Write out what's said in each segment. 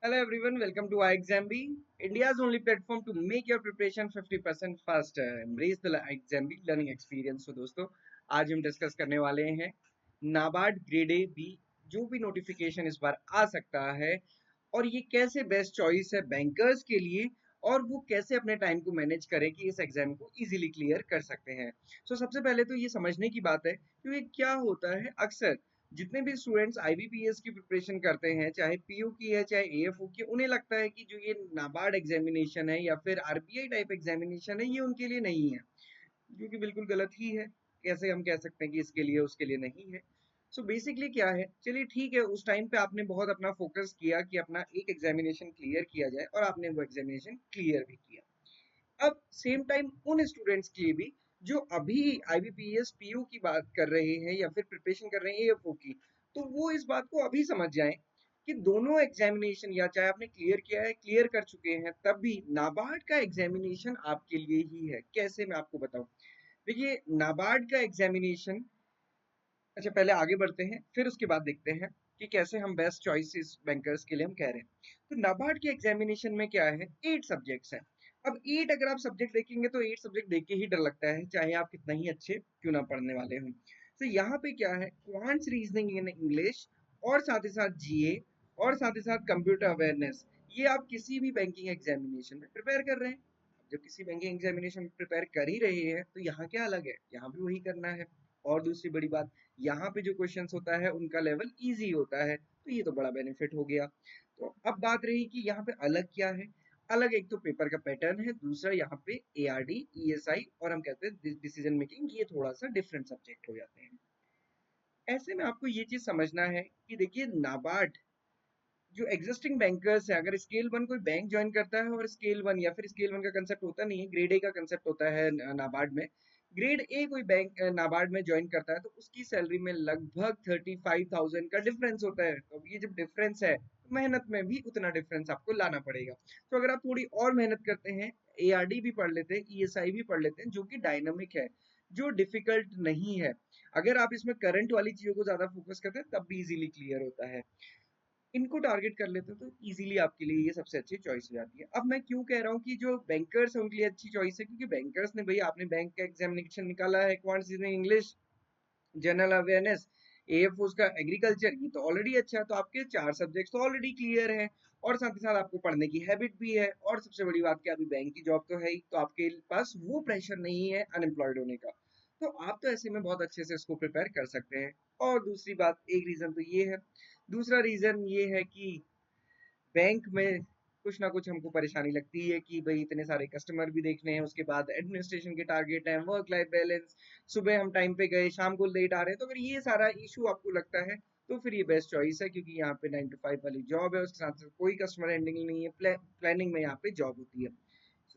Hello everyone, welcome to iExamB, India's only platform to make your preparation 50% faster. Embrace the iExamB learning experience. So दोस्तों, आज हम discuss करने वाले हैं NABARD grade A B जो भी नोटिफिकेशन इस बार आ सकता है और ये कैसे बेस्ट चॉइस है बैंकर्स के लिए और वो कैसे अपने टाइम को मैनेज करें कि इस एग्जाम को इजीली क्लियर कर सकते हैं। सबसे पहले तो ये समझने की बात है कि ये क्या होता है। अक्सर जितने भी स्टूडेंट्स आईबीपीएस की प्रिपरेशन करते हैं, चाहे पीयू की है चाहे एएफओ की, उन्हें लगता है कि जो ये नाबार्ड एग्जामिनेशन है या फिर आरबीआई टाइप एग्जामिनेशन है ये उनके लिए नहीं है, जो कि बिल्कुल गलत ही है। कैसे हम कह सकते हैं कि इसके लिए उसके लिए नहीं है। बेसिकली क्या है, चलिए ठीक है, उस टाइम पे आपने बहुत अपना फोकस किया कि अपना एक एग्जामिनेशन क्लियर किया जाए और आपने वो एग्जामिनेशन क्लियर भी किया। अब सेम टाइम उन स्टूडेंट्स के लिए भी जो अभी आईबीपीएस पीयू की बात कर रहे हैं या फिर प्रिपरेशन कर रहे हैं एएफओ की, तो वो इस बात को अभी समझ जाएं कि दोनों एग्जामिनेशन या चाहे आपने क्लियर किया है क्लियर कर चुके हैं तब भी नाबार्ड का एग्जामिनेशन आपके लिए ही है। कैसे, मैं आपको बताऊं। देखिए, नाबार्ड का एग्जामिनेशन, अच्छा पहले आगे बढ़ते हैं फिर उसके बाद देखते हैं कि कैसे हम बेस्ट चॉइसेस बैंकर्स के लिए हम कह रहे हैं। तो नाबार्ड के एग्जामिनेशन में क्या है, 8 सब्जेक्ट्स हैं। अब 8 अगर आप सब्जेक्ट देखेंगे तो 8 सब्जेक्ट देख के ही डर लगता है, चाहे आप कितना ही अच्छे क्यों ना पढ़ने वाले हों। तो यहाँ पे क्या है, क्वांट्स रीजनिंग इन इंग्लिश और साथ ही साथ जीए और साथ ही साथ कंप्यूटर अवेयरनेस, ये आप किसी भी बैंकिंग एग्जामिनेशन में प्रिपेयर कर रहे हैं। जब किसी बैंकिंग एग्जामिनेशन प्रिपेयर कर ही रहे हैं तो यहाँ क्या अलग है, यहाँ भी वही करना है। और दूसरी बड़ी बात, यहाँ पे जो क्वेश्चंस होता है उनका लेवल इजी होता है, तो ये तो बड़ा बेनिफिट हो गया। तो अब बात रही कि यहाँ पे अलग क्या है। अलग एक तो पेपर का पैटर्न है, दूसरा यहाँ पे एआरडी ईएसआई और हम कहते हैं डिसीजन मेकिंग, ये थोड़ा सा डिफरेंट सब्जेक्ट हो जाते हैं। ऐसे में आपको ये चीज समझना है कि देखिए, नाबार्ड जो एग्जिस्टिंग बैंकर्स है, अगर स्केल वन कोई बैंक ज्वाइन करता है और स्केल वन या फिर स्केल वन का कंसेप्ट होता नहीं है, ग्रेड ए का कंसेप्ट होता है नाबार्ड में। ग्रेड ए कोई बैंक नाबार्ड में ज्वाइन करता है तो उसकी सैलरी में लगभग 35,000 का डिफरेंस होता है। तो अब ये जब डिफरेंस है तो मेहनत में भी उतना डिफरेंस आपको लाना पड़ेगा। तो अगर आप थोड़ी और मेहनत करते हैं, एआरडी भी पढ़ लेते हैं, ईएसआई भी पढ़ लेते हैं, जो कि डायनामिक है, जो डिफिकल्ट नहीं है, अगर आप इसमें करंट वाली चीजों को ज्यादा फोकस करते हैं तब भी इजीली क्लियर होता है। इनको टारगेट कर लेते हो तो इजीली आपके लिए ये सबसे अच्छी चॉइस हो जाती है। अब मैं क्यों कह रहा हूँ कि जो बैंकर्स है उनके लिए अच्छी चॉइस है, क्योंकि बैंकर्स ने, भाई आपने बैंक का एग्जामिनेशन निकाला है, quants English, general awareness, AF उसका एग्रीकल्चर, ये तो ऑलरेडी अच्छा है, तो आपके 4 सब्जेक्ट्स तो ऑलरेडी क्लियर हैं और साथ ही साथ आपको पढ़ने की हैबिट भी है और सबसे बड़ी बात कि अभी बैंक की जॉब तो है ही, तो आपके पास वो प्रेशर नहीं है अनएम्प्लॉयड होने का। तो आप तो ऐसे में बहुत अच्छे से इसको प्रिपेयर कर सकते हैं। और दूसरी बात, एक रीजन तो ये है, दूसरा रीजन ये है कि बैंक में कुछ ना कुछ हमको परेशानी लगती है कि भाई इतने सारे कस्टमर भी देखने हैं, उसके बाद एडमिनिस्ट्रेशन के टारगेट हैं, वर्क लाइफ बैलेंस, सुबह हम टाइम पे गए शाम को लेट आ रहे हैं, तो अगर ये सारा इशू आपको लगता है तो फिर ये बेस्ट चॉइस है, क्योंकि यहाँ पे 9 to 5 वाली जॉब है, उसके साथ साथ कोई कस्टमर हैंडलिंग नहीं है, प्लानिंग में यहाँ पे जॉब होती है।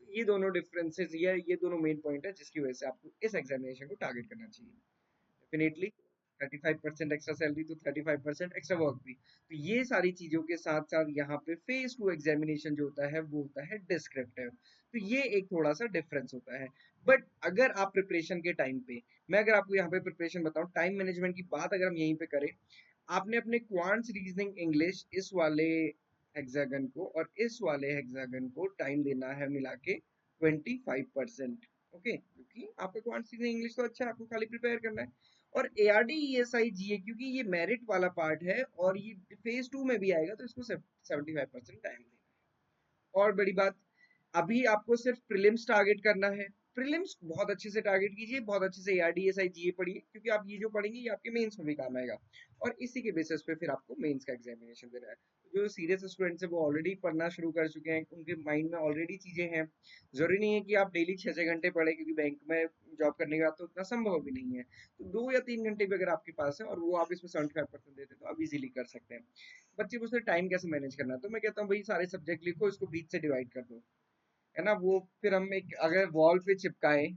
ये दोनों डिफरेंसेस, ये दोनों मेन पॉइंट है जिसकी वजह से आपको इस एग्जामिनेशन को टारगेट करना चाहिए। डेफिनेटली 35% एक्स्ट्रा सैलरी तो 35% एक्स्ट्रा वर्क भी, तो ये सारी चीजों के साथ साथ यहाँ पे फेज टू एग्जामिनेशन जो होता है वो होता है डिस्क्रिप्टिव, तो ये एक थोड़ा सा डिफरेंस होता है। बट अगर आप प्रिपरेशन के टाइम पे, मैं अगर आपको यहाँ पे प्रिपरेशन बताऊँ, टाइम मैनेजमेंट की बात अगर हम यहीं पे करें, आपने अपने क्वांट्स रीजनिंग इंग्लिश इस वाले हेक्सागन को और इस वाले हेक्सागन को टाइम देना है मिला के 25%। ओके, क्योंकि आपका क्वांट्स रीजनिंग इंग्लिश तो अच्छा है, आपको खाली प्रिपेयर करना है। और एआरडी ईएसआई जीए, क्योंकि ये मेरिट वाला पार्ट है और ये फेज टू में भी आएगा, तो इसको 75% टाइम देना है। और बड़ी बात, अभी आपको सिर्फ प्रीलिम्स टारगेट करना है। प्रीलिम्स बहुत अच्छे से टारगेट कीजिए, बहुत अच्छे से एआरडीएसआई जीए पढ़िए, क्योंकि आप ये जो पढ़ेंगे ये आपके मेंस में भी काम आएगा और इसी के बेसिस पे फिर आपको मेंस का एग्जामिनेशन देना है। जो सीरियस स्टूडेंट्स है वो ऑलरेडी पढ़ना शुरू कर चुके हैं, उनके माइंड में ऑलरेडी चीजें हैं। जरूरी नहीं है कि आप डेली 6-6 घंटे पढ़े, क्योंकि बैंक में जॉब करने के बाद तो उतना संभव भी नहीं है। तो 2 या 3 घंटे भी अगर आपके पास है और वो आप इसमें 75% देते हैं तो आप इजीली कर सकते हैं। बच्चे पूछते टाइम कैसे मैनेज करना है, तो मैं कहता हूँ भाई सारे सब्जेक्ट लिखो, इसको बीच से डिवाइड कर दो, है ना। वो फिर हम एक अगर वॉल पे चिपकाए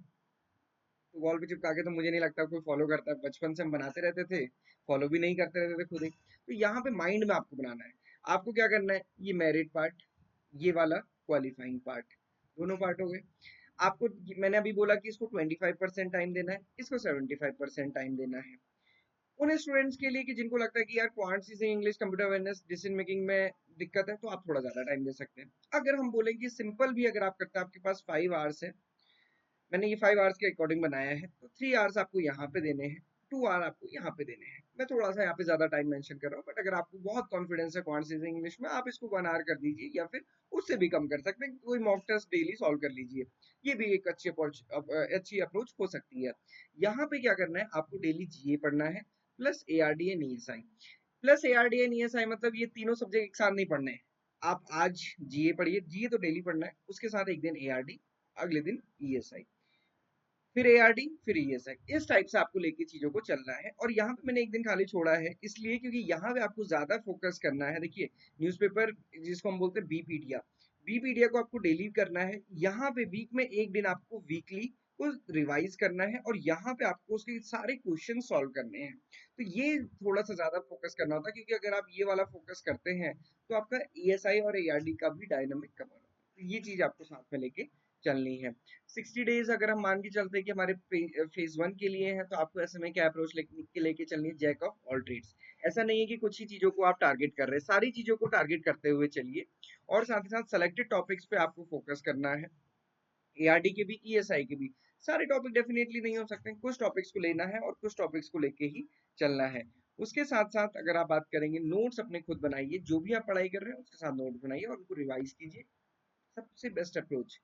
तो वॉल पे चिपका के तो मुझे नहीं लगता कोई फॉलो करता है, बचपन से हम बनाते रहते थे, फॉलो भी नहीं करते रहते थे खुद ही। तो यहाँ पे माइंड में आपको बनाना है। आपको क्या करना है, ये मेरिट पार्ट, ये वाला क्वालिफाइंग पार्ट, दोनों पार्ट हो गए। आपको, मैंने अभी बोला कि इसको 25% टाइम देना है, इसको 75% टाइम देना है। उन स्टूडेंट्स के लिए कि जिनको लगता है कि यार क्वांट्स से English computer awareness decision making में दिक्कत है तो आप थोड़ा ज़्यादा टाइम दे सकते हैं। अगर हम बोलें कि सिंपल भी अगर आप करते हैं, आपके पास 5 आवर्स है, मैंने ये 5 आवर्स के अकॉर्डिंग बनाया है, तो 3 आवर्स आपको यहाँ पे देने हैं, 2 आवर आपको यहाँ पे देने हैं। मैं थोड़ा-सा यहाँ पे ज़्यादा टाइम मेंशन कर रहा हूँ, बट अगर आपको बहुत कॉन्फिडेंस है क्वांटिटीज इंग्लिश में, आप इसको 1 आवर कर दीजिए या फिर उससे भी कम कर सकते हैं। कोई मॉक टेस्ट डेली सॉल्व कर लीजिए। ये भी एक अच्छी अप्रोच हो सकती है। यहाँ पे क्या करना है, आपको डेली जीए पढ़ना है, plus ARD and ESI. Plus ARD and ESI मतलब ये तीनों सब्जेक्ट एक साथ नहीं पढ़ने हैं। आप आज जीए पढ़िए, जीए तो डेली पढ़ना है, उसके साथ एक दिन एआरडी, अगले दिन ईएसआई, फिर एआरडी, फिर ईएसआई। इस टाइप से आपको लेके चीजों को चलना है। और यहाँ पे मैंने एक दिन खाली छोड़ा है इसलिए क्योंकि यहाँ पे आपको ज्यादा फोकस करना है। देखिए, न्यूज़पेपर जिसको हम बोलते हैं बीपीडिया, बीपीडिया को आपको डेली करना है। यहाँ पे वीक में एक दिन आपको वीकली को रिवाइज करना है और यहाँ पे आपको उसके सारे क्वेश्चन सॉल्व करने हैं। तो ये थोड़ा सा ज्यादा फोकस करना होता है, क्योंकि अगर आप ये वाला फोकस करते हैं तो आपका ईएसआई और एआरडी का भी डायनामिक कवर होता है। तो ये चीज आपको साथ में लेके चलनी है। 60 डेज अगर हम मान के चलते हैं कि हमारे फेज 1 के लिए है, तो आपको ऐसे में क्या अप्रोच लेके चलनी है, जैक ऑफ ऑल ट्रेड्स। ऐसा नहीं है कि कुछ ही चीजों को आप टारगेट कर रहे हैं, सारी चीजों को टारगेट करते हुए चलिए। और साथ ही साथ सेलेक्टेड टॉपिक्स पे आपको फोकस करना है, एआरडी के भी, ईएसआई के भी। सारे टॉपिक डेफिनेटली नहीं हो सकते, कुछ टॉपिक्स को लेना है और कुछ टॉपिक्स को लेके ही चलना है। उसके साथ साथ अगर आप बात करेंगे, नोट्स अपने खुद बनाइए, जो भी आप पढ़ाई कर रहे हैं उसके साथ नोट्स बनाइए और उनको रिवाइज कीजिए। सबसे बेस्ट अप्रोच,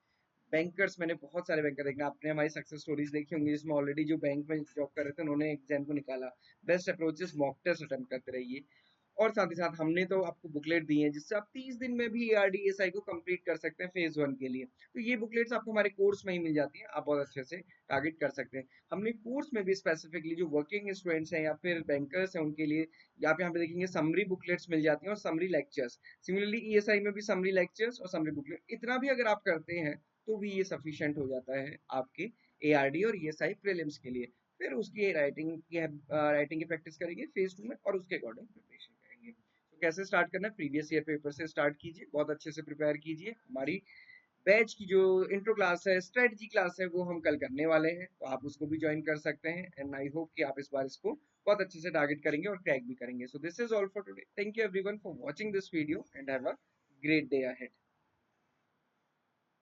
बैंकर्स, मैंने बहुत सारे बैंकर देखे, आपने हमारी सक्सेस स्टोरीज देखी होंगी जिसमें ऑलरेडी जो बैंक में जॉब कर रहे थे उन्होंने एग्जाम को निकाला। Best approaches mock test attempt करते रहिए। और साथ ही साथ हमने तो आपको बुकलेट दी है जिससे आप 30 दिन में भी एआरडीएसआई को कंप्लीट कर सकते हैं फेज 1 के लिए। तो ये बुकलेट्स आपको हमारे कोर्स में ही मिल जाती हैं, आप बहुत अच्छे से टारगेट कर सकते हैं। हमने कोर्स में भी स्पेसिफिकली जो वर्किंग स्टूडेंट्स हैं या फिर बैंकर्स हैं उनके लिए, आप यहाँ पे देखेंगे समरी बुकलेट्स मिल जाती हैं और समरी लेक्चर्स। सिमिलरली ईएसआई में भी समरी लेक्चर्स और समरी बुकलेट, इतना भी अगर आप करते हैं तो भी ये सफिशिएंट हो जाता है आपके एआरडी और ईएसआई प्रीलिम्स के लिए। फिर उसकी राइटिंग की प्रैक्टिस करेंगे फेज 2 में और उसके अकॉर्डिंग प्रिपरेशन करेंगे। तो कैसे स्टार्ट करना है, प्रीवियस ईयर पेपर से स्टार्ट कीजिए, बहुत अच्छे से प्रिपेयर कीजिए। हमारी बैच की जो इंट्रो क्लास है, स्ट्रेटजी क्लास है, वो हम कल करने वाले हैं, तो आप उसको भी ज्वाइन कर सकते हैं। एंड आई होप कि आप इस बार इसको बहुत अच्छे से टारगेट करेंगे और क्रैक भी करेंगे। So this is all for today. Thank you everyone for watching this video and have a great day ahead.